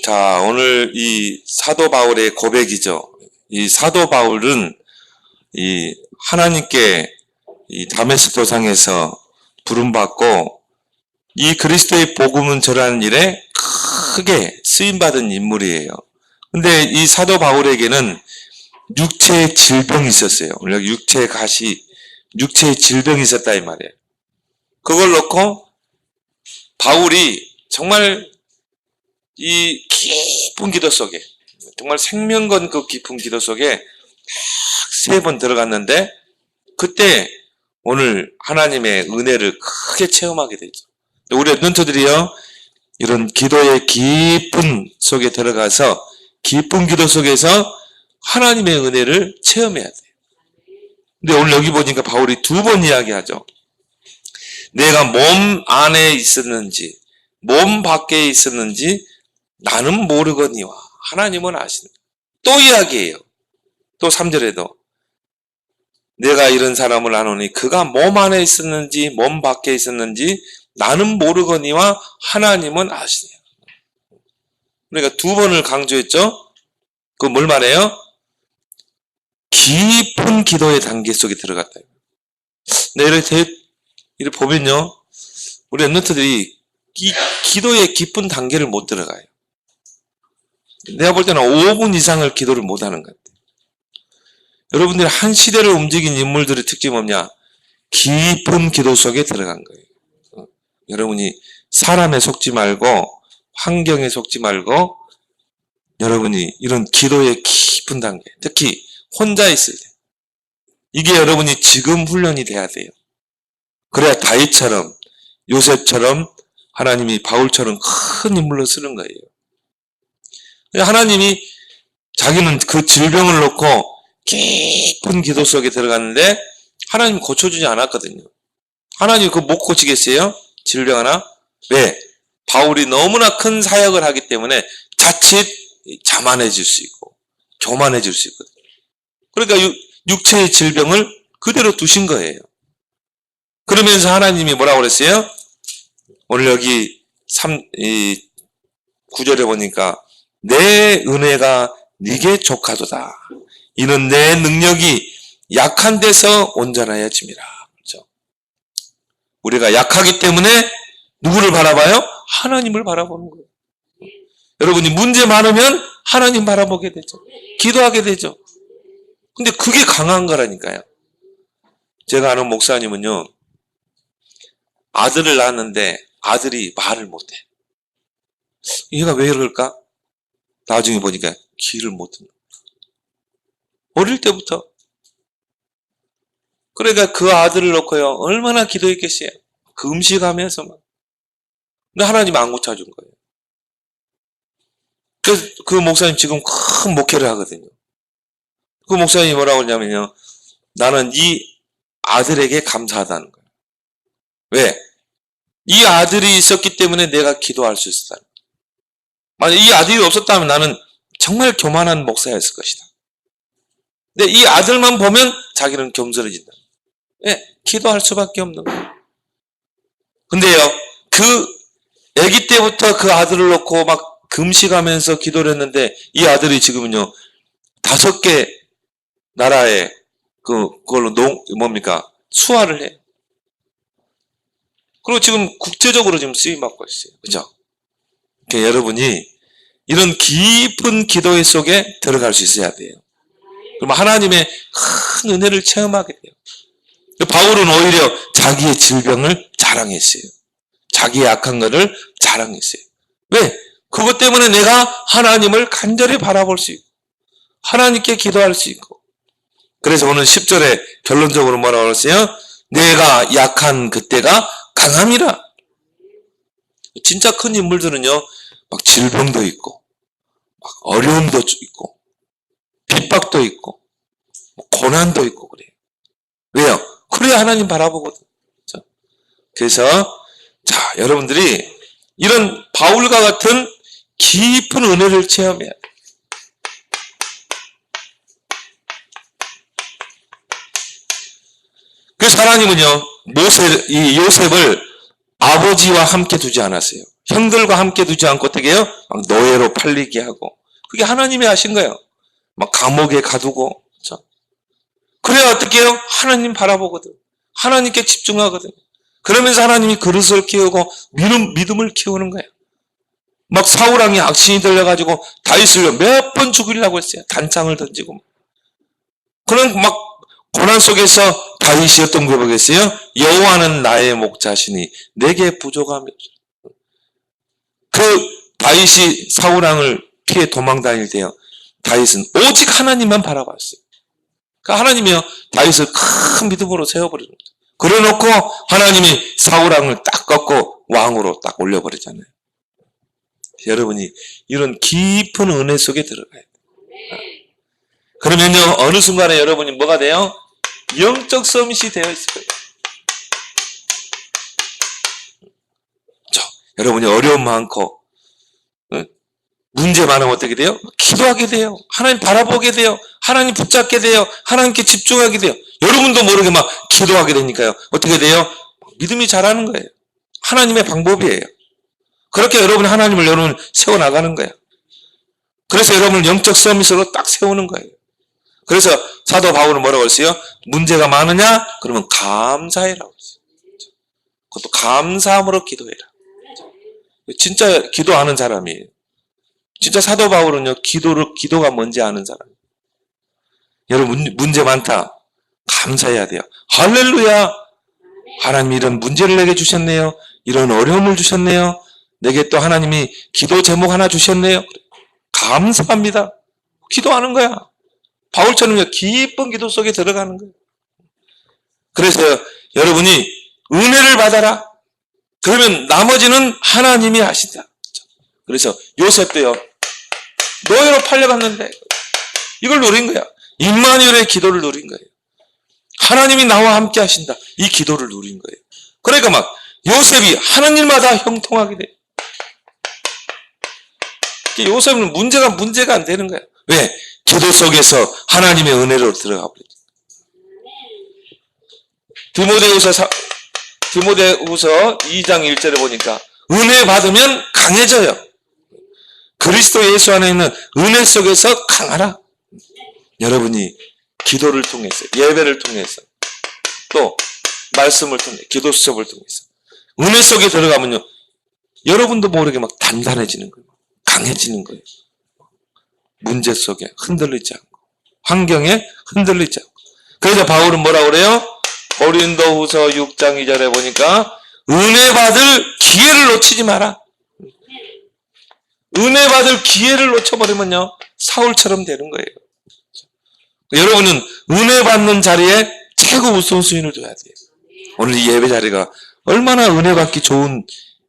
자, 오늘 이 사도 바울의 고백이죠. 이 사도 바울은 이 하나님께 이 다메섹 도상에서 부름받고 이 그리스도의 복음은 전하는 일에 크게 쓰임받은 인물이에요. 근데 이 사도 바울에게는 육체의 질병이 있었어요. 여기 육체의 가시, 육체의 질병이 있었다 이 말이에요. 그걸 놓고 바울이 정말 이 깊은 기도 속에, 정말 생명 건 그 깊은 기도 속에 딱 3번 들어갔는데 그때 오늘 하나님의 은혜를 크게 체험하게 되죠. 우리 랩런트들이요, 이런 기도의 깊은 속에 들어가서 깊은 기도 속에서 하나님의 은혜를 체험해야 돼요. 근데 오늘 여기 보니까 바울이 2번 이야기하죠. 내가 몸 안에 있었는지 몸 밖에 있었는지 나는 모르거니와 하나님은 아시는. 또 이야기해요. 또 3절에도 내가 이런 사람을 아노니 그가 몸 안에 있었는지 몸 밖에 있었는지 나는 모르거니와 하나님은 아시네요. 그러니까 2번을 강조했죠. 그 뭘 말해요? 깊은 기도의 단계 속에 들어갔다. 네, 이렇게 보면요, 우리 랩런트들이 기도의 깊은 단계를 못 들어가요. 내가 볼 때는 5분 이상을 기도를 못 하는 것 같아요. 여러분들이 한 시대를 움직인 인물들의 특징이 뭐냐? 깊은 기도 속에 들어간 거예요. 여러분이 사람에 속지 말고 환경에 속지 말고 여러분이 이런 기도의 깊은 단계, 특히 혼자 있을 때 이게 여러분이 지금 훈련이 돼야 돼요. 그래야 다윗처럼 요셉처럼 하나님이 바울처럼 큰 인물로 쓰는 거예요. 하나님이 자기는 그 질병을 놓고 깊은 기도 속에 들어갔는데 하나님 고쳐주지 않았거든요. 하나님 그거 못 고치겠어요? 질병 하나? 왜? 바울이 너무나 큰 사역을 하기 때문에 자칫 자만해질 수 있고 교만해질 수 있거든요. 그러니까 육체의 질병을 그대로 두신 거예요. 그러면서 하나님이 뭐라고 그랬어요? 오늘 여기 9절에 보니까 내 은혜가 네게 족하도다. 이는 내 능력이 약한 데서 온전하여 짐이라. 그렇죠? 우리가 약하기 때문에 누구를 바라봐요? 하나님을 바라보는 거예요. 여러분이 문제 많으면 하나님 바라보게 되죠. 기도하게 되죠. 근데 그게 강한 거라니까요. 제가 아는 목사님은요, 아들을 낳았는데 아들이 말을 못해. 얘가 왜 그럴까? 나중에 보니까 귀를 못 듣는 거예요. 어릴 때부터. 그러니까 그 아들을 놓고요, 얼마나 기도했겠어요. 그 음식하면서만. 근데 하나님 안 고쳐준 거예요. 그래서 그 목사님 지금 큰 목회를 하거든요. 그 목사님이 뭐라고 하냐면요, 나는 이 아들에게 감사하다는 거예요. 왜? 이 아들이 있었기 때문에 내가 기도할 수 있었다. 만약 이 아들이 없었다면 나는 정말 교만한 목사였을 것이다. 근데 이 아들만 보면 자기는 겸손해진다. 예, 기도할 수밖에 없는 거예요. 근데요, 그 아기 때부터 그 아들을 놓고 막 금식하면서 기도를 했는데 이 아들이 지금은요 5개 나라에 그걸로 수화를 해요. 그리고 지금 국제적으로 지금 쓰임 받고 있어요. 그죠? 그러니까 여러분이 이런 깊은 기도 속에 들어갈 수 있어야 돼요. 그럼 하나님의 큰 은혜를 체험하게 돼요. 바울은 오히려 자기의 질병을 자랑했어요. 자기의 약한 것을 자랑했어요. 왜? 그것 때문에 내가 하나님을 간절히 바라볼 수 있고 하나님께 기도할 수 있고. 그래서 오늘 10절에 결론적으로 뭐라고 했어요? 내가 약한 그때가 강함이라. 진짜 큰 인물들은요, 막 질병도 있고 막 어려움도 있고 핍박도 있고 고난도 있고 그래요. 왜요? 그래야 하나님 바라보거든. 그래서 자, 여러분들이 이런 바울과 같은 깊은 은혜를 체험해야 돼요. 그래서 하나님은요, 요셉을 아버지와 함께 두지 않았어요. 형들과 함께 두지 않고 어떻게 해요? 막 노예로 팔리게 하고. 그게 하나님이 하신 거예요. 막 감옥에 가두고. 그렇죠? 그래야 어떻게 해요? 하나님 바라보거든. 하나님께 집중하거든. 그러면서 하나님이 그릇을 키우고 믿음을 키우는 거예요. 막 사울왕이 악신이 들려가지고 다윗을 몇 번 죽이려고 했어요. 단창을 던지고. 그런 막 고난 속에서 다윗이 어떤 걸 보겠어요? 여호와는 나의 목자시니 내게 부족함이 없어요. 그 다윗이 사울왕을 피해 도망 다닐 때요. 다윗은 오직 하나님만 바라봤어요. 그러니까 하나님이요 다윗을 큰 믿음으로 세워버리는 거죠. 그래놓고 하나님이 사울왕을 딱 꺾고 왕으로 딱 올려버리잖아요. 여러분이 이런 깊은 은혜 속에 들어가야 돼요. 그러면요 어느 순간에 여러분이 뭐가 돼요? 영적 서밋이 되어 있을 거예요. 여러분이 어려움 많고 문제 많으면 어떻게 돼요? 기도하게 돼요. 하나님 바라보게 돼요. 하나님 붙잡게 돼요. 하나님께 집중하게 돼요. 여러분도 모르게 막 기도하게 되니까요. 어떻게 돼요? 믿음이 자라는 거예요. 하나님의 방법이에요. 그렇게 여러분 하나님을 여러분 세워나가는 거예요. 그래서 여러분을 영적 서밋으로 딱 세우는 거예요. 그래서 사도 바울은 뭐라고 했어요? 문제가 많으냐? 그러면 감사해라고 했어요. 그것도 감사함으로 기도해라. 진짜 기도하는 사람이에요. 진짜 사도 바울은요, 기도가 뭔지 아는 사람이에요. 여러분, 문제 많다. 감사해야 돼요. 할렐루야! 하나님이 이런 문제를 내게 주셨네요. 이런 어려움을 주셨네요. 내게 또 하나님이 기도 제목 하나 주셨네요. 감사합니다. 기도하는 거야. 바울처럼 기쁜 기도 속에 들어가는 거예요. 그래서 여러분이 은혜를 받아라. 그러면 나머지는 하나님이 하신다. 그래서 요셉도요. 노예로 팔려갔는데 이걸 누린 거야. 임마누엘의 기도를 누린 거예요. 하나님이 나와 함께 하신다. 이 기도를 누린 거예요. 그러니까 막 요셉이 하나님마다 형통하게 돼요. 요셉은 문제가 안 되는 거야. 왜? 기도 속에서 하나님의 은혜로 들어가 버렸죠. 디모데후서 2장 1절에 보니까 은혜 받으면 강해져요. 그리스도 예수 안에 있는 은혜 속에서 강하라. 여러분이 기도를 통해서, 예배를 통해서, 또 말씀을 통해, 기도 수첩을 통해서 은혜 속에 들어가면요, 여러분도 모르게 막 단단해지는 거예요. 강해지는 거예요. 문제 속에 흔들리지 않고, 환경에 흔들리지 않고. 그래서 바울은 뭐라고 그래요? 고린도후서 6장 2절에 보니까 은혜 받을 기회를 놓치지 마라. 은혜 받을 기회를 놓쳐버리면요, 사울처럼 되는 거예요. 여러분은 은혜 받는 자리에 최고 우선순위를 둬야 돼요. 오늘 이 예배 자리가 얼마나 은혜 받기 좋은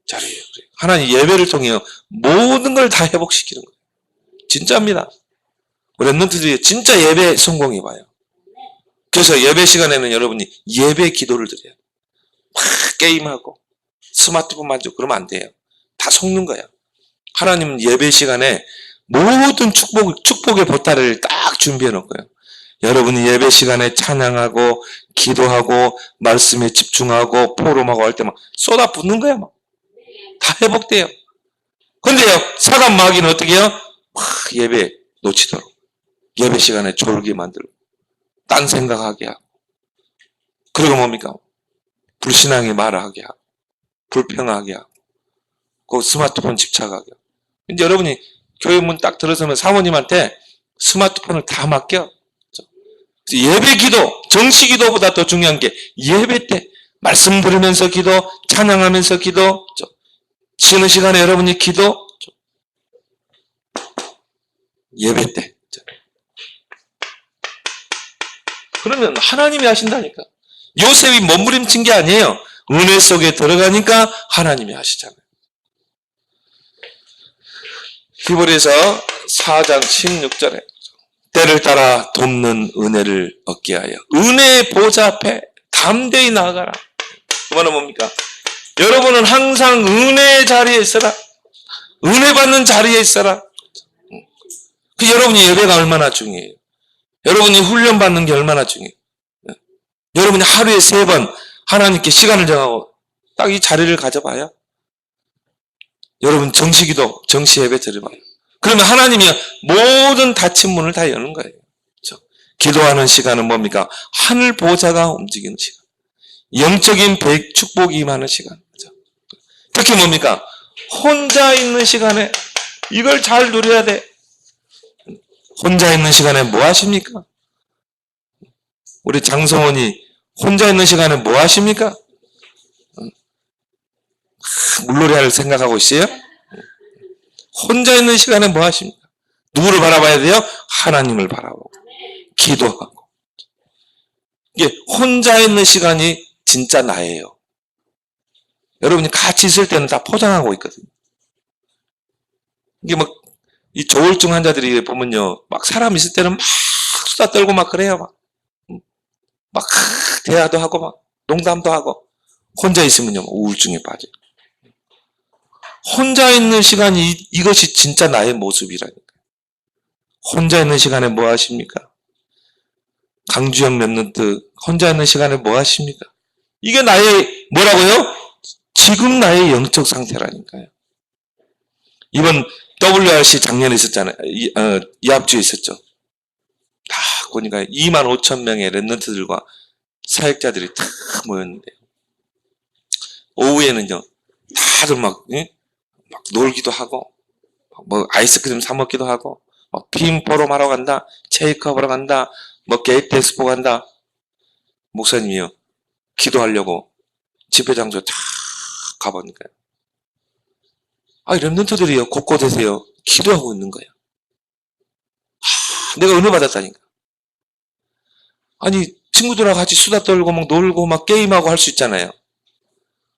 자리예요. 하나님 예배를 통해 모든 걸 다 회복시키는 거예요. 진짜입니다. 우리 랩런트들이 진짜 예배 성공해봐요. 그래서 예배 시간에는 여러분이 예배 기도를 드려요. 막 게임하고 스마트폰 만지고 그러면 안 돼요. 다 속는 거예요. 하나님은 예배 시간에 모든 축복의 보따리를 딱 준비해 놓고요. 여러분이 예배 시간에 찬양하고 기도하고 말씀에 집중하고 포럼하고 할 때 막 쏟아붓는 거야. 막. 다 회복돼요. 근데요, 사간 마귀는 어떻게 해요? 막 예배 놓치도록. 예배 시간에 졸게 만들고, 딴 생각하게 하고. 그리고 뭡니까? 불신앙의 말을 하게 하고, 불평하게 하고, 그 스마트폰 집착하게 하고. 이제 여러분이 교회 문 딱 들어서면 사모님한테 스마트폰을 다 맡겨. 예배 기도, 정시 기도보다 더 중요한 게 예배 때 말씀 들으면서 기도, 찬양하면서 기도, 쉬는 시간에 여러분이 기도, 예배 때. 그러면 하나님이 하신다니까. 요셉이 몸부림친 게 아니에요. 은혜 속에 들어가니까 하나님이 하시잖아요. 히브리서 4장 16절에 때를 따라 돕는 은혜를 얻게 하여 은혜의 보좌 앞에 담대히 나아가라. 그 말은 뭡니까? 여러분은 항상 은혜의 자리에 있어라. 은혜 받는 자리에 있어라. 그 여러분이 예배가 얼마나 중요해요. 여러분이 훈련받는 게 얼마나 중요해요. 여러분이 하루에 3번 하나님께 시간을 정하고 딱 이 자리를 가져봐요. 여러분 정시기도, 정시예배 드려봐요. 그러면 하나님이 모든 닫힌 문을 다 여는 거예요. 그렇죠? 기도하는 시간은 뭡니까? 하늘 보좌가 움직이는 시간. 영적인 축복이 임하는 시간. 그렇죠? 특히 뭡니까? 혼자 있는 시간에 이걸 잘 누려야 돼. 혼자 있는 시간에 뭐 하십니까? 우리 장성원이 혼자 있는 시간에 뭐 하십니까? 물놀이를 생각하고 있어요? 혼자 있는 시간에 뭐 하십니까? 누구를 바라봐야 돼요? 하나님을 바라보고 기도하고. 이게 혼자 있는 시간이 진짜 나예요. 여러분이 같이 있을 때는 다 포장하고 있거든요. 이게 막 이 조울증 환자들이 보면요, 막 사람 있을 때는 막 수다 떨고 막 그래요. 막 대화도 하고 막 농담도 하고. 혼자 있으면요 우울증에 빠져요. 혼자 있는 시간이 이것이 진짜 나의 모습이라니까요. 혼자 있는 시간에 뭐 하십니까? 강주영 랩런트 혼자 있는 시간에 뭐 하십니까? 이게 나의 뭐라고요? 지금 나의 영적 상태라니까요. 이번 WRC 작년에 있었잖아요. 이합주에 있었죠. 다 보니까 25,000명의 랩런트들과 사역자들이 다 모였는데 오후에는요 다들 막 놀기도 하고 뭐 아이스크림 사 먹기도 하고 빔 보러 하러 간다, 체이크업 하러 간다, 뭐 게이트 엑스포 간다. 목사님이요 기도하려고 집회 장소에 다 가보니까요. 랩런트들이요 곳곳에서요 기도하고 있는 거예요. 내가 은혜 받았다니까. 아니 친구들하고 같이 수다 떨고 막 놀고 막 게임하고 할 수 있잖아요.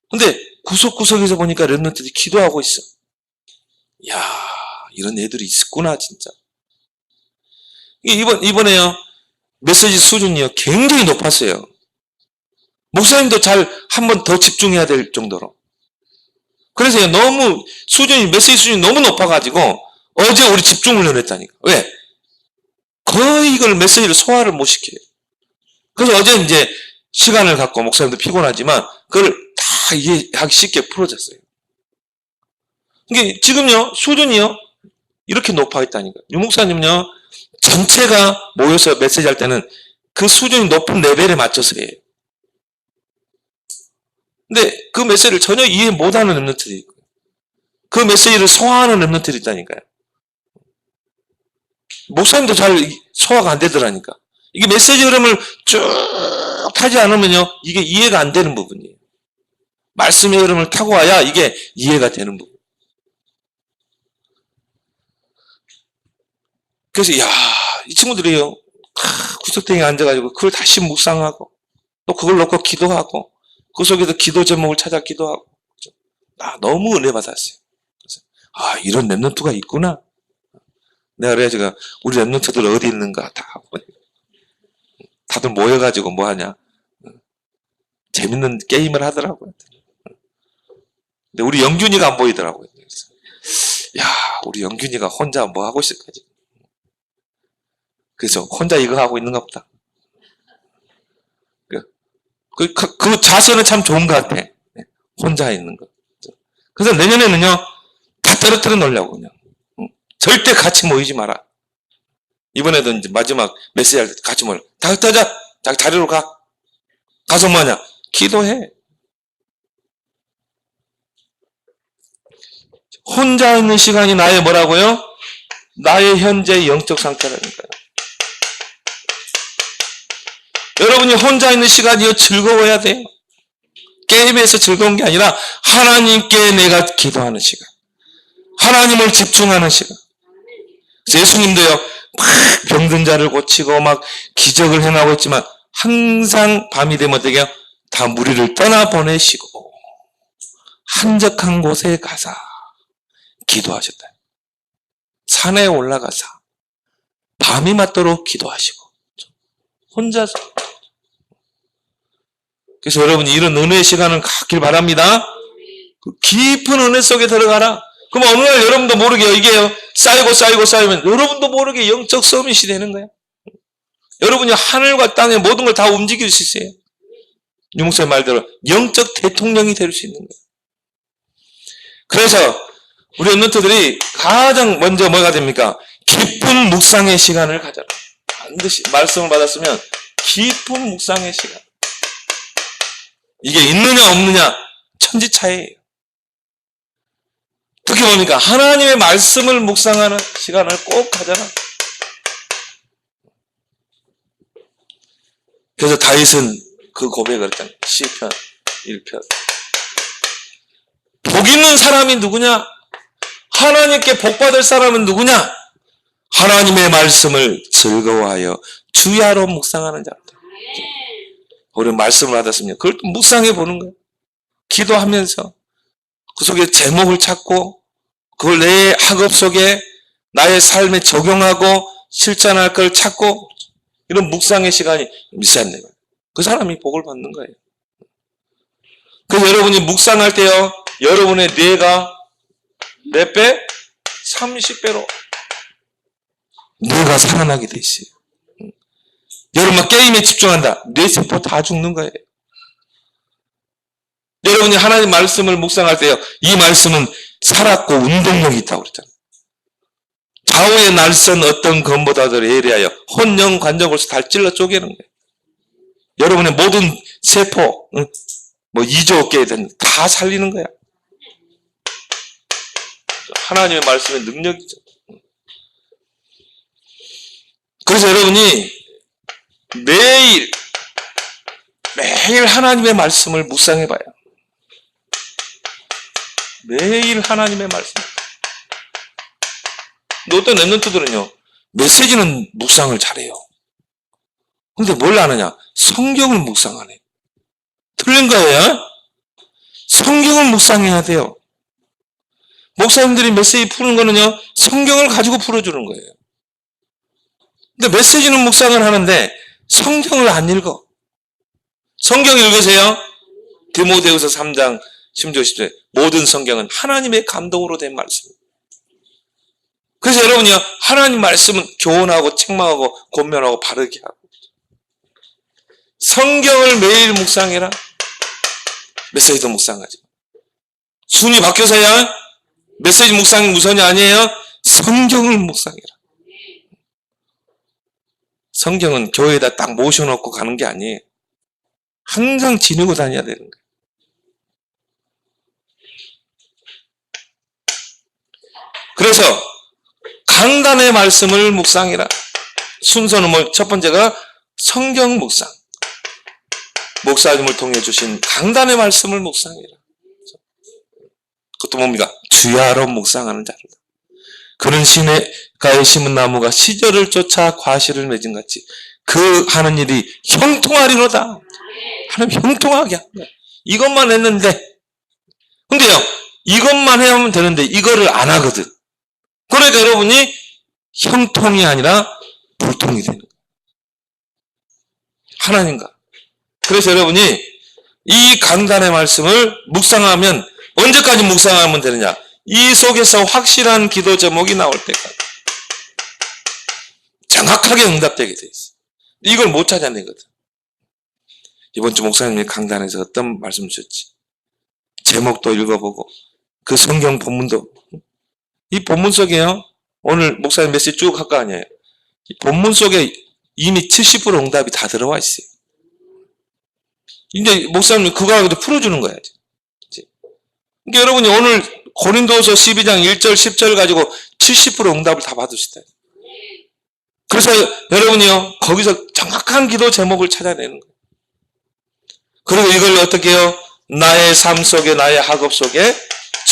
근데 구석구석에서 보니까 랩런트들이 기도하고 있어. 야, 이런 애들이 있었구나 진짜. 이번에요 메시지 수준이요 굉장히 높았어요. 목사님도 잘 한 번 더 집중해야 될 정도로. 그래서 너무 메시지 수준이 너무 높아가지고 어제 우리 집중을 했다니까. 왜? 거의 이걸 메시지를 소화를 못 시켜요. 그래서 어제 이제 시간을 갖고 목사님도 피곤하지만 그걸 다 이해하기 쉽게 풀어졌어요. 이게 지금요 수준이요 이렇게 높아 있다니까. 유 목사님요 전체가 모여서 메시지 할 때는 그 수준이 높은 레벨에 맞춰서 해요. 근데 그 메시지를 전혀 이해 못하는 랩런트들이 있고 그 메시지를 소화하는 랩런트들이 있다니까요. 목사님도 잘 소화가 안 되더라니까. 이게 메시지 흐름을 쭉 타지 않으면요 이게 이해가 안 되는 부분이에요. 말씀의 흐름을 타고 와야 이게 이해가 되는 부분. 그래서 이 친구들이요 구석탱이에 앉아가지고 그걸 다시 묵상하고 또 그걸 놓고 기도하고 그 속에서 기도 제목을 찾아 기도하고. 너무 은혜 받았어요. 그래서 이런 랩런트가 있구나. 내가 그래 제가 우리 랩런트들 어디 있는가 다들 모여가지고 뭐 하냐 재밌는 게임을 하더라고요. 근데 우리 영균이가 안 보이더라고요. 그래서 우리 영균이가 혼자 뭐 하고 있을까 지금. 그래서 혼자 이거 하고 있는가 보다. 그 자세는 참 좋은 것 같아. 혼자 있는 거. 그래서 내년에는요 다 떨어뜨려 놓으려고 그냥. 절대 같이 모이지 마라. 이번에도 이제 마지막 메시지 할 때 같이 모여. 다 자기 자리로 가. 가서 뭐하냐? 기도해. 혼자 있는 시간이 나의 뭐라고요? 나의 현재 영적 상태라니까요. 여러분이 혼자 있는 시간이요 즐거워야 돼요. 게임에서 즐거운 게 아니라 하나님께 내가 기도하는 시간. 하나님을 집중하는 시간. 예수님도요 막 병든 자를 고치고 막 기적을 행하고 있지만 항상 밤이 되면 어떻게 해요? 다 무리를 떠나보내시고 한적한 곳에 가사 기도하셨다. 산에 올라가사 밤이 맞도록 기도하시고 혼자서. 그래서 여러분이 이런 은혜의 시간을 갖길 바랍니다. 깊은 은혜 속에 들어가라. 그럼 어느 날 여러분도 모르게 이게요 쌓이면 여러분도 모르게 영적 서밋이 되는 거야. 여러분이 하늘과 땅의 모든 걸 다 움직일 수 있어요. 유목사의 말대로 영적 대통령이 될 수 있는 거예요. 그래서 우리 랩런트들이 가장 먼저 뭐가 됩니까? 깊은 묵상의 시간을 가져라. 반드시 말씀을 받았으면 깊은 묵상의 시간. 이게 있느냐 없느냐 천지차이예요. 어떻게 봅니까? 하나님의 말씀을 묵상하는 시간을 꼭 가져라. 그래서 다윗은 그 고백을 했잖아요. 시편 1편. 복 있는 사람이 누구냐? 하나님께 복 받을 사람은 누구냐? 하나님의 말씀을 즐거워하여 주야로 묵상하는 자다. 우리 말씀을 받았으면 그걸 또 묵상해 보는 거예요. 기도하면서 그 속에 제목을 찾고 그걸 내 학업 속에 나의 삶에 적용하고 실천할 걸 찾고 이런 묵상의 시간이 미치않네요. 그 사람이 복을 받는 거예요. 그래서 여러분이 묵상할 때요, 여러분의 뇌가 몇 배? 30배로 뇌가 살아나게 돼 있어요. 여러분 게임에 집중한다. 뇌세포 다 죽는 거예요. 여러분이 하나님 말씀을 묵상할 때요, 이 말씀은 살았고 운동력이 있다고 그랬잖아요. 좌우의 날선 어떤 검보다도 예리하여 혼영 관적으로서 다 찔러 쪼개는 거예요. 여러분의 모든 세포, 뭐 2조 개에 다 살리는 거야. 하나님의 말씀의 능력이죠. 그래서 여러분이 매일 하나님의 말씀을 묵상해봐요. 매일 하나님의 말씀. 어떤 랩런트들은요, 메시지는 묵상을 잘해요. 근데 뭘 안 하냐? 성경을 묵상 안 해. 틀린 거예요. 성경을 묵상해야 돼요. 목사님들이 메시지 푸는 거는요, 성경을 가지고 풀어주는 거예요. 근데 메시지는 묵상을 하는데 성경을 안 읽어. 성경 읽으세요. 디모데후서 3장 10절 10절. 모든 성경은 하나님의 감동으로 된 말씀. 그래서 여러분이요, 하나님 말씀은 교훈하고 책망하고 권면하고 바르게 하고. 성경을 매일 묵상해라. 메시지도 묵상하지. 순위 바뀌어서야 메시지 묵상이 우선이 아니에요. 성경을 묵상해라. 성경은 교회에다 딱 모셔놓고 가는 게 아니에요. 항상 지니고 다녀야 되는 거예요. 그래서 강단의 말씀을 묵상해라. 순서는 뭐 첫 번째가 성경 묵상. 목사님을 통해 주신 강단의 말씀을 묵상해라. 그것도 뭡니까? 주야로 묵상하는 자로다. 그는 시냇가에 심은 나무가 시절을 쫓아 과실을 맺은 같이 그 하는 일이 형통하리로다. 하나님 형통하게 하는 거야. 이것만 했는데, 근데요, 이것만 하면 되는데 이거를 안 하거든. 그러니까 여러분이 형통이 아니라 불통이 되는 거예요. 하나님과. 그래서 여러분이 이 강단의 말씀을 묵상하면 언제까지 묵상하면 되느냐? 이 속에서 확실한 기도 제목이 나올 때까지 정확하게 응답되게 돼 있어. 이걸 못 찾아내거든. 이번 주 목사님이 강단에서 어떤 말씀 주셨지? 제목도 읽어보고 그 성경 본문도, 이 본문 속에요, 오늘 목사님 메시지 쭉 할 거 아니에요. 이 본문 속에 이미 70% 응답이 다 들어와 있어요. 이제 목사님이 그거 하고도 풀어주는 거야. 그러니까 여러분이 오늘 고린도서 12장 1절 10절 가지고 70% 응답을 다 받을 수 있다. 그래서 여러분이요, 거기서 정확한 기도 제목을 찾아내는 거예요. 그리고 이걸 어떻게 해요? 나의 삶 속에, 나의 학업 속에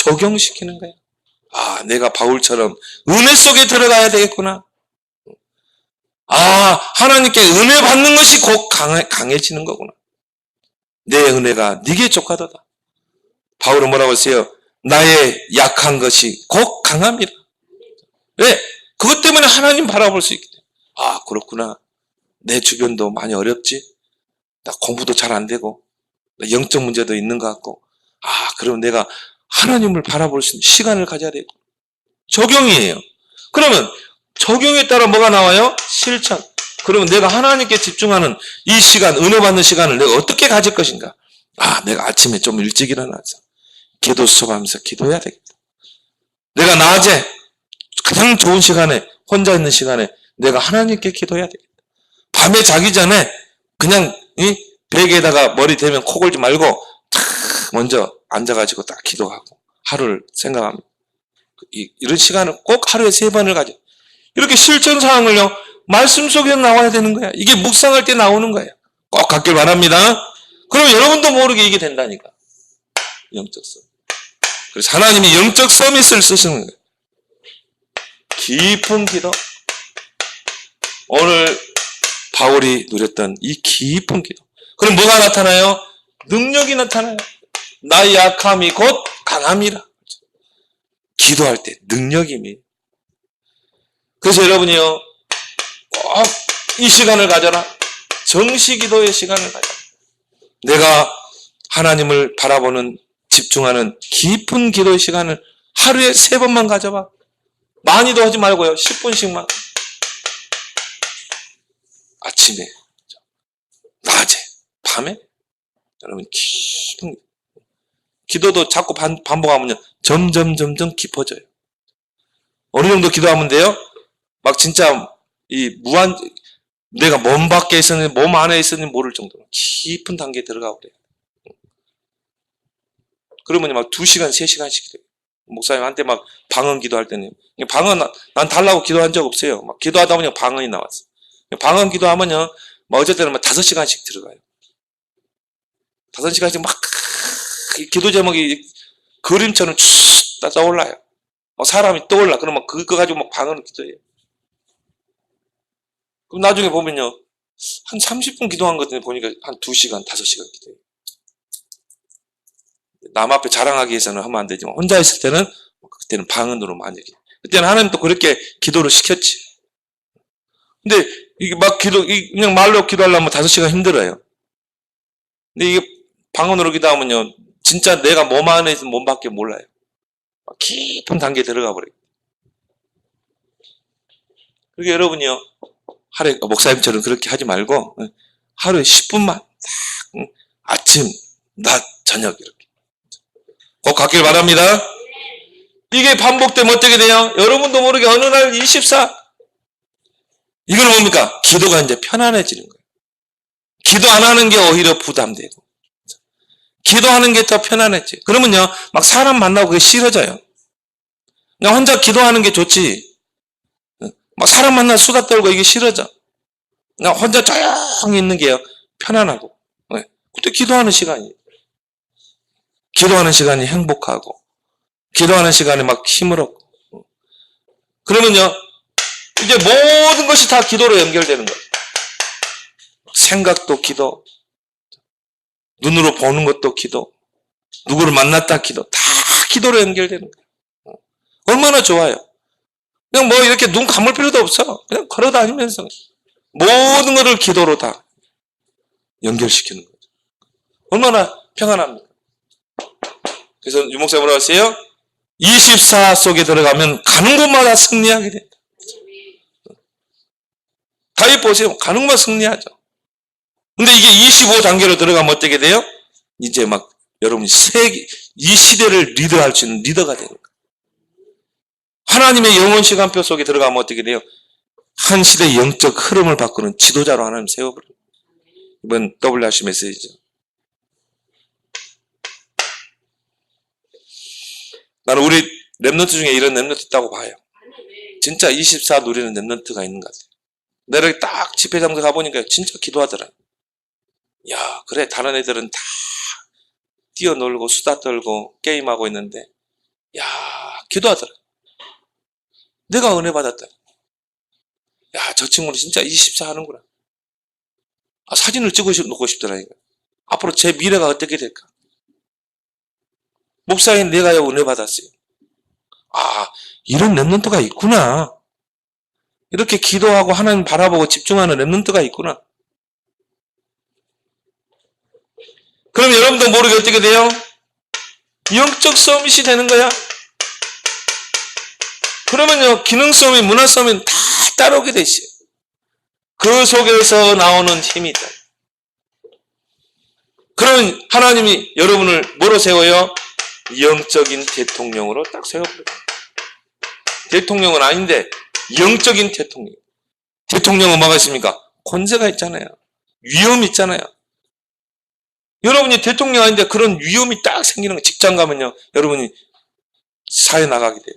적용시키는 거예요. 아, 내가 바울처럼 은혜 속에 들어가야 되겠구나. 아, 하나님께 은혜 받는 것이 곧 강해지는 거구나. 내 은혜가 네게 족하도다. 바울은 뭐라고 했어요? 나의 약한 것이 곧 강합니다. 왜? 그것 때문에 하나님 바라볼 수 있기 때문에. 아, 그렇구나. 내 주변도 많이 어렵지? 나 공부도 잘 안 되고, 나 영적 문제도 있는 것 같고, 아, 그럼 내가 하나님을 바라볼 수 있는 시간을 가져야 되고. 적용이에요. 그러면 적용에 따라 뭐가 나와요? 실천. 그러면 내가 하나님께 집중하는 이 시간, 은혜 받는 시간을 내가 어떻게 가질 것인가? 아, 내가 아침에 좀 일찍 일어나서 기도 수업하면서 기도해야 되겠다. 내가 낮에 가장 좋은 시간에, 혼자 있는 시간에 내가 하나님께 기도해야 되겠다. 밤에 자기 전에 그냥 베개에다가 머리 대면 코 골지 말고 탁 먼저 앉아가지고 딱 기도하고 하루를 생각합니다. 이런 시간을 꼭 하루에 3번을 가져. 이렇게 실천 사항을요, 말씀 속에 나와야 되는 거야. 이게 묵상할 때 나오는 거예요. 꼭 갖길 바랍니다. 그럼 여러분도 모르게 이게 된다니까. 영적 서. 그래서 하나님이 영적 서밋을 쓰시는 거예요. 깊은 기도. 오늘 바울이 누렸던 이 깊은 기도. 그럼 뭐가 나타나요? 능력이 나타나요. 나의 약함이 곧 강함이라. 기도할 때 능력임이. 그래서 여러분이요, 꼭 이 시간을 가져라. 정시 기도의 시간을 가져라. 내가 하나님을 바라보는, 집중하는 깊은 기도의 시간을 하루에 3번만 가져봐. 많이도 하지 말고요. 10분씩만. 아침에, 낮에, 밤에. 여러분, 깊은 기도도 자꾸 반복하면요, 점점 깊어져요. 어느 정도 기도하면 돼요? 막 진짜 내가 몸 밖에 있었는지 몸 안에 있었는지 모를 정도로 깊은 단계에 들어가고 그래요. 그러면 막 2시간, 3시간씩 기도해요. 목사님한테 막 방언 기도할 때는, 방언 난 달라고 기도한 적 없어요. 막 기도하다 보니 방언이 나왔어. 방언 기도하면요, 막 어쨌든 5시간씩 들어가요. 5시간씩 막 기도 제목이 그림처럼 쭉 떠올라요. 사람이 떠올라. 그러면 그거 가지고 막 방언을 기도해요. 그럼 나중에 보면요, 한 30분 기도한 것 같은데 보니까 한 2시간, 5시간 기도해요. 남 앞에 자랑하기 위해서는 하면 안 되지만, 혼자 있을 때는, 그때는 방언으로 많이 기도해요. 그때는 하나님 또 그렇게 기도를 시켰지. 근데 이게 막 그냥 말로 기도하려면 5시간 힘들어요. 근데 이게 방언으로 기도하면요, 진짜 내가 몸 안에 있는 몸밖에 몰라요. 깊은 단계에 들어가 버려요. 그러니까 여러분이요, 하루에 목사님처럼 그렇게 하지 말고 하루에 10분만 아침, 낮, 저녁 이렇게 꼭 갖길 바랍니다. 이게 반복되면 어떻게 돼요? 여러분도 모르게 어느 날 24, 이걸 뭡니까? 기도가 이제 편안해지는 거예요. 기도 안 하는 게 오히려 부담되고, 기도하는 게 더 편안해져요. 그러면요, 막 사람 만나고 그게 싫어져요. 그냥 혼자 기도하는 게 좋지. 막 사람 만나 수다 떨고 이게 싫어져. 그냥 혼자 조용히 있는 게요, 편안하고. 그때 기도하는 시간이에요. 기도하는 시간이 행복하고, 기도하는 시간이 막 힘을 얻고. 그러면요, 이제 모든 것이 다 기도로 연결되는 거예요. 생각도 기도, 눈으로 보는 것도 기도, 누구를 만났다 기도, 다 기도로 연결되는 거예요. 얼마나 좋아요. 그냥 뭐 이렇게 눈 감을 필요도 없어. 그냥 걸어 다니면서 모든 것을 기도로 다 연결시키는 거죠. 얼마나 평안합니까? 그래서 유목사 뭐라고 하세요? 24 속에 들어가면 가는 곳마다 승리하게 된다. 다윗 보세요. 가는 곳마다 승리하죠. 근데 이게 25단계로 들어가면 어떻게 돼요? 이제 막 여러분이 이 시대를 리드할 수 있는 리더가 되는 거예요. 하나님의 영원 시간표 속에 들어가면 어떻게 돼요? 한 시대의 영적 흐름을 바꾸는 지도자로 하나님 세워버려요. 이번 WRC 메시지죠. 나는 우리 랩런트 중에 이런 랩런트 있다고 봐요. 진짜 24 누리는 랩런트가 있는 것 같아요. 내가 딱 집회장소 가보니까 진짜 기도하더라. 야, 그래, 다른 애들은 다 뛰어놀고 수다 떨고 게임하고 있는데, 야, 기도하더라. 내가 은혜 받았다. 야, 저 친구는 진짜 24 하는구나. 사진을 찍어 놓고 싶더라니까. 앞으로 제 미래가 어떻게 될까? 목사인 내가요, 은혜 받았어요. 이런 랩런트가 있구나. 이렇게 기도하고 하나님 바라보고 집중하는 랩런트가 있구나. 그럼 여러분도 모르게 어떻게 돼요? 영적 서밋이 되는 거야. 그러면요, 기능 서밋, 문화 서밋 다 따라오게 되시요. 그 속에서 나오는 힘이 있다. 그러면 하나님이 여러분을 뭐로 세워요? 영적인 대통령으로 딱 세워버려요. 대통령은 아닌데 영적인 대통령. 대통령은 뭐가 있습니까? 권세가 있잖아요. 위험이 있잖아요. 여러분이 대통령 아닌데 그런 위험이 딱 생기는 거, 직장 가면요, 여러분이 사회 나가게 돼요.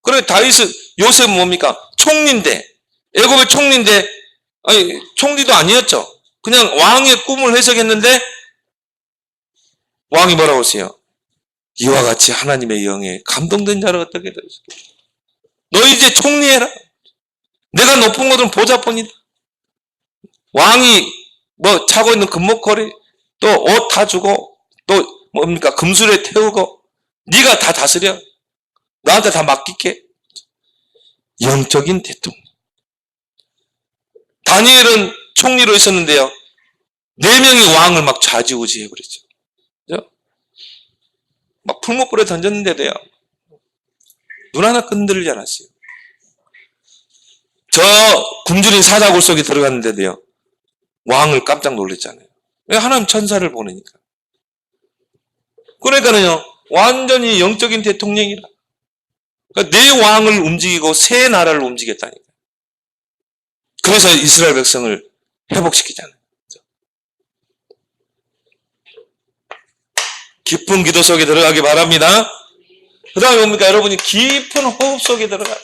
그래 다윗은, 요셉은 뭡니까? 총리인데, 애굽의 총리인데, 아니 총리도 아니었죠. 그냥 왕의 꿈을 해석했는데 왕이 뭐라고 했어요? 이와 같이 하나님의 영에 감동된 자를 어떻게 되었을까? 너 이제 총리해라. 내가 높은 것은 보좌뿐이다. 왕이 뭐 차고 있는 금목걸이, 또 옷 다 주고, 또 뭡니까? 금술에 태우고, 네가 다 다스려. 나한테 다 맡길게. 영적인 대통령. 다니엘은 총리로 있었는데요, 4명이 왕을 막 좌지우지 해버렸죠. 그죠? 막 풀목불에 던졌는데도요, 눈 하나 끈들리지 않았어요. 저 굶주린 사자굴 속에 들어갔는데도요, 왕을 깜짝 놀랐잖아요. 왜? 하나님 천사를 보내니까. 그러니까는요, 완전히 영적인 대통령이라. 그러니까 내 왕을 움직이고 새 나라를 움직였다니까. 그래서 이스라엘 백성을 회복시키잖아요. 깊은 기도 속에 들어가기 바랍니다. 그 다음에 뭡니까? 여러분이 깊은 호흡 속에 들어가요.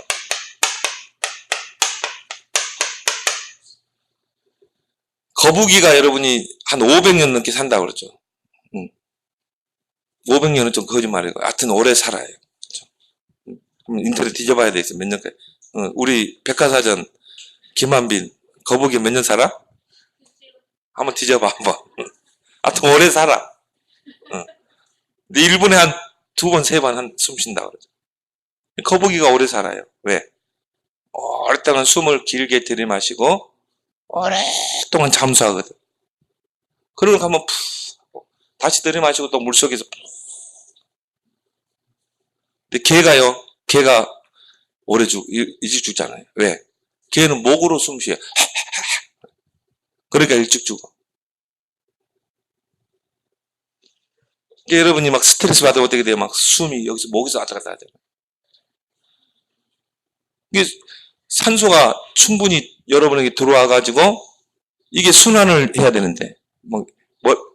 거북이가 여러분이 한 500년 넘게 산다고 그러죠. 500년은 좀 거짓말이고, 하여튼 오래 살아요. 그렇죠? 인터넷 뒤져봐야 되겠어요. 몇 년까지. 우리 백과사전 김한빈, 거북이 몇 년 살아? 한번 뒤져봐, 한번. 하여튼 오래 살아. 근데 1분에 한 2번, 3번 한 숨 쉰다 그러죠. 거북이가 오래 살아요. 왜? 오랫동안 숨을 길게 들이마시고 오랫동안 잠수하거든. 그러고 한번 푹 하고 다시 들이마시고 또 물속에서 푹. 근데 개가 오래 일찍 죽잖아요. 왜? 개는 목으로 숨 쉬어요. 그러니까 일찍 죽어. 여러분이 막 스트레스 받으면 어떻게 돼요? 막 숨이 여기서 목에서 왔다 갔다 하잖아요. 이게 산소가 충분히 여러분에게 들어와 가지고 이게 순환을 해야 되는데, 뭐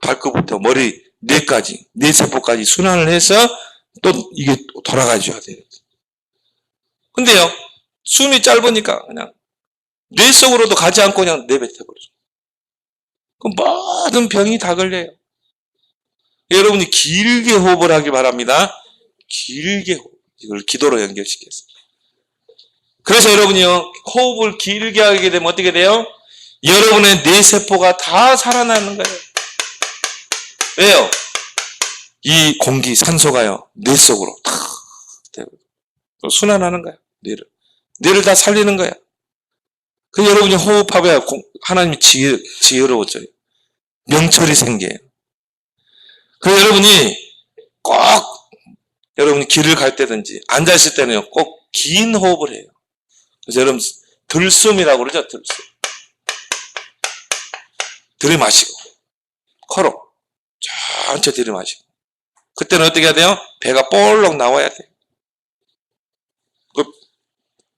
발끝부터 머리 뇌까지, 뇌세포까지 순환을 해서 또 이게 돌아가줘야 돼요. 근데요, 숨이 짧으니까 그냥 뇌 속으로도 가지 않고 그냥 내뱉어버려요. 그럼 모든 병이 다 걸려요. 여러분이 길게 호흡을 하기 바랍니다. 길게 호흡. 이걸 기도로 연결시켰습니다. 그래서 여러분이요, 호흡을 길게 하게 되면 어떻게 돼요? 여러분의 뇌세포가 다 살아나는 거예요. 왜요? 이 공기, 산소가요, 뇌 속으로 탁 순환하는 거야. 뇌를 다 살리는 거야. 그 여러분이 호흡하면 하나님이 지혜로워져요. 명철이 생겨요. 그래서 여러분이 꼭, 여러분이 길을 갈 때든지 앉아있을 때는요, 꼭 긴 호흡을 해요. 그래서 여러분, 들숨이라고 그러죠, 들숨. 들이마시고, 코로 천천히 들이마시고. 그때는 어떻게 해야 돼요? 배가 볼록 나와야 돼요.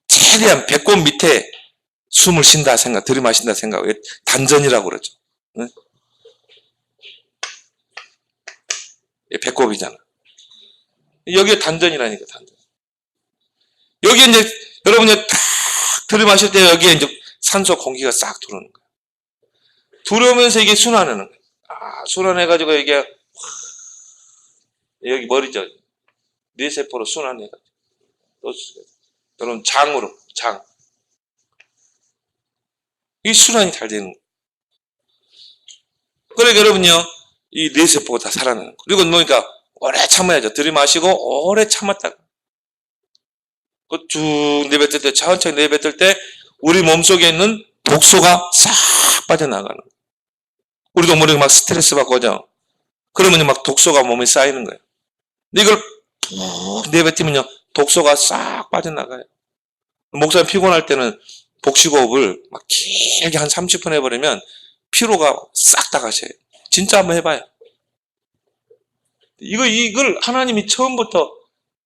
최대한 배꼽 밑에 숨을 쉰다 생각, 들이마신다 생각, 단전이라고 그러죠. 응? 배꼽이잖아. 여기에 단전이라니까, 단전. 여기 이제, 여러분이 탁 들이마실 때 여기에 이제 산소 공기가 싹 들어오는 거예요. 들어오면서 이게 순환하는 거예요. 순환해가지고 이게, 여기 머리죠. 뇌세포로 순환해가지고. 또, 여러분, 장으로, 장. 이 순환이 잘 되는 거예요. 그러니까 여러분요, 이 뇌세포가 다 살아나는 거예요. 그리고 뭐니까, 오래 참아야죠. 들이마시고, 오래 참았다가. 쭉 내뱉을 때, 천천히 내뱉을 때, 우리 몸속에 있는 독소가 싹 빠져나가는 거예요. 우리도 모르게 막 스트레스 받고 하죠. 그러면 막 독소가 몸에 쌓이는 거예요. 근데 이걸 푹 내뱉으면요, 독소가 싹 빠져나가요. 목사님 피곤할 때는 복식호흡을 막 길게 한 30분 해버리면 피로가 싹 다 가셔요. 진짜 한번 해봐요. 이걸 하나님이 처음부터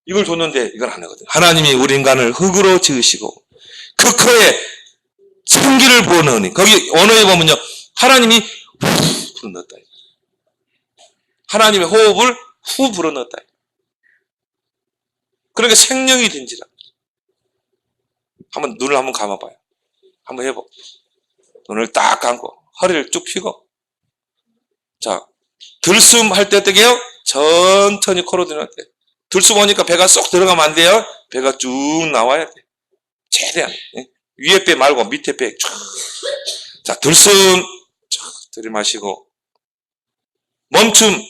이걸 줬는데 이걸 안 하거든. 하나님이 우리 인간을 흙으로 지으시고 그 코에 생기를 부어넣으니 거기 언어에 보면요. 하나님이 후 불어넣었다. 하나님의 호흡을 후 불어넣었다. 그러니까 생명이 된지라. 한번 눈을 한번 감아봐요. 한번 해봐. 눈을 딱 감고 허리를 쭉 펴고 자 들숨 할 때 어떻게 해요? 천천히 코로 들어갈 때 들숨 오니까 배가 쏙 들어가면 안 돼요. 배가 쭉 나와야 돼. 최대한 위에 배 말고 밑에 배 쭉. 자 들숨 쭉 들이마시고 멈춤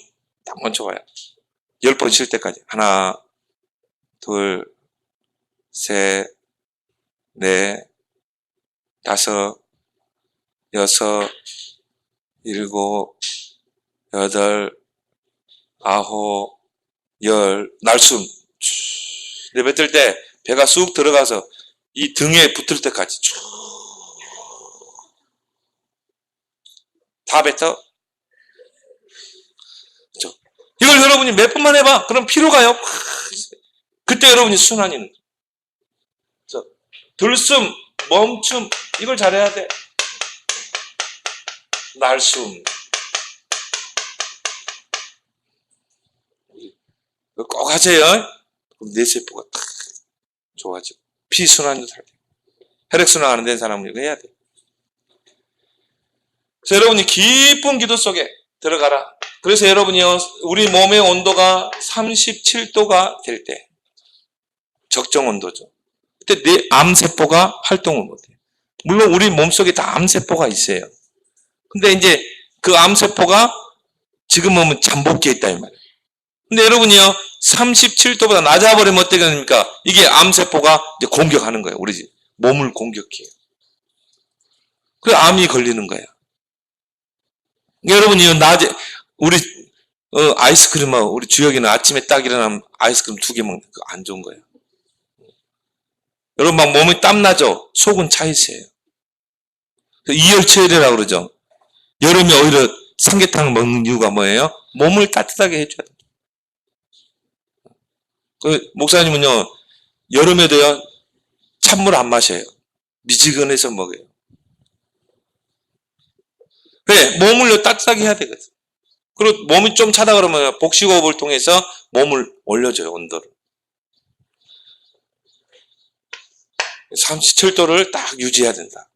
딱 멈춰봐요. 10번 쉴 때까지 하나 둘 셋 넷 다섯 여섯 일곱 여덟 아홉 열 날숨 내뱉을 때 배가 쑥 들어가서 이 등에 붙을 때까지 쭉 다 뱉어. 그렇죠? 이걸 여러분이 몇 번만 해봐. 그럼 피로 가요. 그때 여러분이 순환이는 들숨 멈춤 이걸 잘해야 돼. 날숨 꼭 하세요. 그럼 뇌세포가 탁 좋아지고 피순환도 잘 돼. 혈액순환 안 된 사람은 이거 해야 돼. 그래서 여러분이 깊은 기도 속에 들어가라. 그래서 여러분이요 우리 몸의 온도가 37도가 될 때 적정 온도죠. 그때 내 암세포가 활동을 못해요. 물론 우리 몸속에 다 암세포가 있어요. 근데 이제 그 암세포가 지금 보면 잠복기에 있다 이 말이에요. 근데 여러분이요 37도보다 낮아버리면 어떻게 됩니까? 이게 암세포가 이제 공격하는 거예요. 우리 몸을 공격해요. 그래 암이 걸리는 거예요. 여러분이요 낮에 우리 아이스크림하고 우리 주혁이는 아침에 딱 일어나면 아이스크림 2개 먹는 거 안 좋은 거예요. 여러분 막 몸이 땀나죠? 속은 차 있어요. 이열치열이라고 그러죠. 여름에 오히려 삼계탕을 먹는 이유가 뭐예요? 몸을 따뜻하게 해줘야 돼요. 그 목사님은요 여름에도요 찬물 안 마셔요. 미지근해서 먹어요. 그래 몸을 따뜻하게 해야 되거든. 그리고 몸이 좀 차다 그러면 복식호흡을 통해서 몸을 올려줘요. 온도를 37도를 딱 유지해야 된다.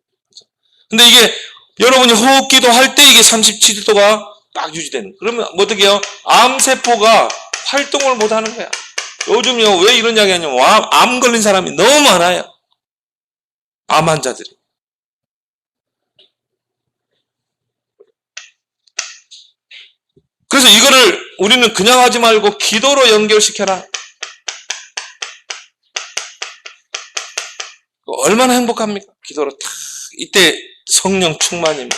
근데 이게 여러분이 호흡기도 할 때 이게 37도가 딱 유지되는. 그러면 어떻게 해요? 암세포가 활동을 못 하는 거야. 요즘요 왜 이런 이야기 하냐면 암 걸린 사람이 너무 많아요. 암 환자들이. 그래서 이거를 우리는 그냥 하지 말고 기도로 연결시켜라. 얼마나 행복합니까? 기도로 탁 이때 성령 충만입니다.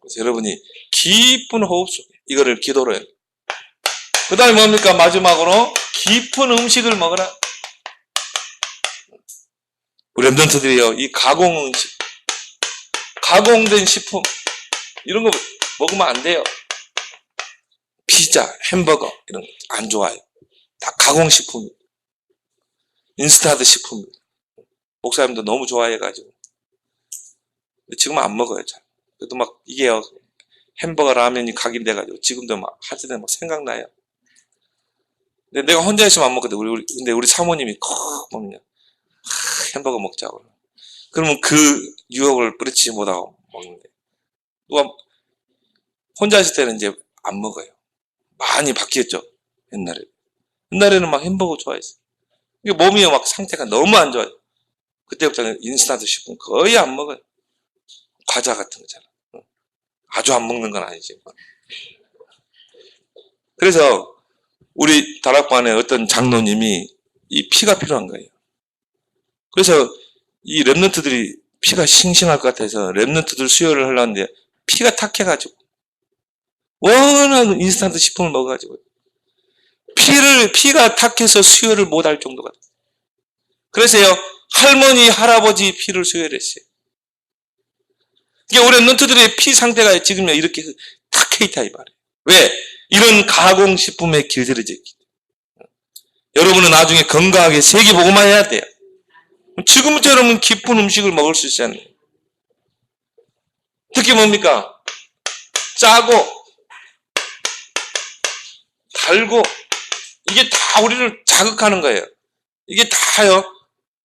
그래서 여러분이 깊은 호흡 속에 이거를 기도로 해요. 그 다음에 뭡니까? 마지막으로 깊은 음식을 먹어라. 우리 랩런트들이요 이 가공 음식 가공된 식품 이런 거 먹으면 안 돼요. 피자, 햄버거 이런 거 안 좋아요. 다 가공식품 인스타드 식품 목사님도 너무 좋아해가지고 지금은 안 먹어요. 잘. 그래도 막 이게요 햄버거 라면이 각인돼가지고 지금도 막 하실 때 막 생각나요. 근데 내가 혼자 있으면 안 먹거든. 근데 우리 사모님이 콕 보면요 햄버거 먹자고 그러면 그 유혹을 뿌리치지 못하고 먹는데 누가 혼자 있을 때는 이제 안 먹어요. 많이 바뀌었죠. 옛날에는 막 햄버거 좋아했어요. 이게 몸이 막 상태가 너무 안 좋아요. 그때부터는 인스턴트 식품 거의 안 먹어요. 과자 같은 거잖아. 아주 안 먹는 건 아니지. 그래서 우리 다락방에 어떤 장로님이 이 피가 필요한 거예요. 그래서 이 랩런트들이 피가 싱싱할 것 같아서 랩런트들 수혈을 하려는데 피가 탁해가지고 워낙 인스턴트 식품을 먹어가지고 피가 탁해서 수혈을 못할 정도가. 그래서요 할머니 할아버지 피를 수혈했어요. 이게 우리 랩런트들의 피 상태가 지금 이렇게 탁해 있다 이 말이에요. 왜? 이런 가공식품에 길들여져 있기 때문에. 여러분은 나중에 건강하게 세계보고만 해야 돼요. 지금부터 여러분 기쁜 음식을 먹을 수 있어야 해요. 특히 뭡니까? 짜고 달고 이게 다 우리를 자극하는 거예요. 이게 다요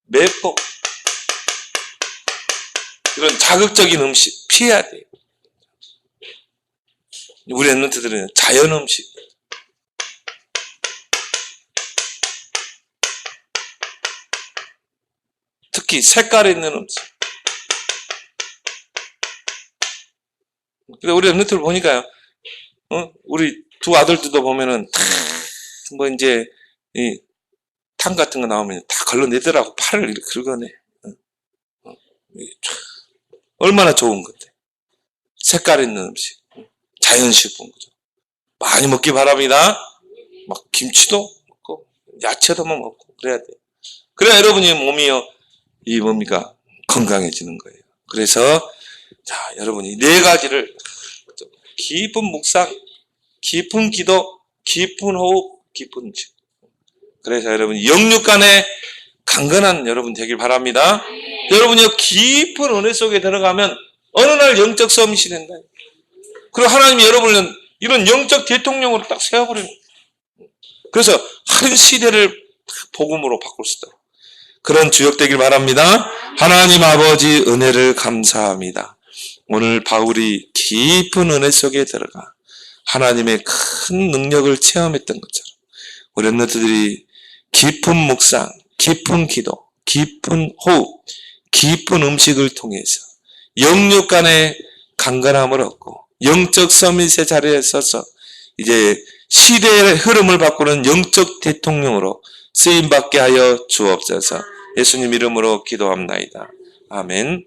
맵고 이런 자극적인 음식 피해야 돼요. 우리 랩런트들은 자연 음식, 특히 색깔 있는 음식. 근데 우리 랩런트를 보니까요, 우리 두 아들들도 보면은 다 뭐 이제 이 탕 같은 거 나오면 다 걸러내더라고. 팔을 이렇게 긁어내. 얼마나 좋은 건데. 색깔 있는 음식, 자연식품 거죠. 많이 먹기 바랍니다. 막 김치도 먹고 야채도 먹고 그래야 돼. 그래야 여러분이 몸이요 이 뭡니까 건강해지는 거예요. 그래서 자 여러분이 네 가지를 깊은 묵상, 깊은 기도, 깊은 호흡, 깊은 음식. 그래서 여러분 영육 간에 강건한 여러분 되길 바랍니다. 여러분이 깊은 은혜 속에 들어가면 어느 날 영적 서밋이 된다. 그리고 하나님이 여러분을 이런 영적 대통령으로 딱 세워버리는 거예요. 그래서 한 시대를 복음으로 바꿀 수 있다. 그런 주역 되길 바랍니다. 하나님 아버지 은혜를 감사합니다. 오늘 바울이 깊은 은혜 속에 들어가 하나님의 큰 능력을 체험했던 것처럼 우리 랩런트들이 깊은 묵상, 깊은 기도, 깊은 호흡, 깊은 음식을 통해서 영육 간의 강건함을 얻고 영적 서밋의 자리에 서서 이제 시대의 흐름을 바꾸는 영적 대통령으로 쓰임받게 하여 주옵소서. 예수님 이름으로 기도합나이다. 아멘.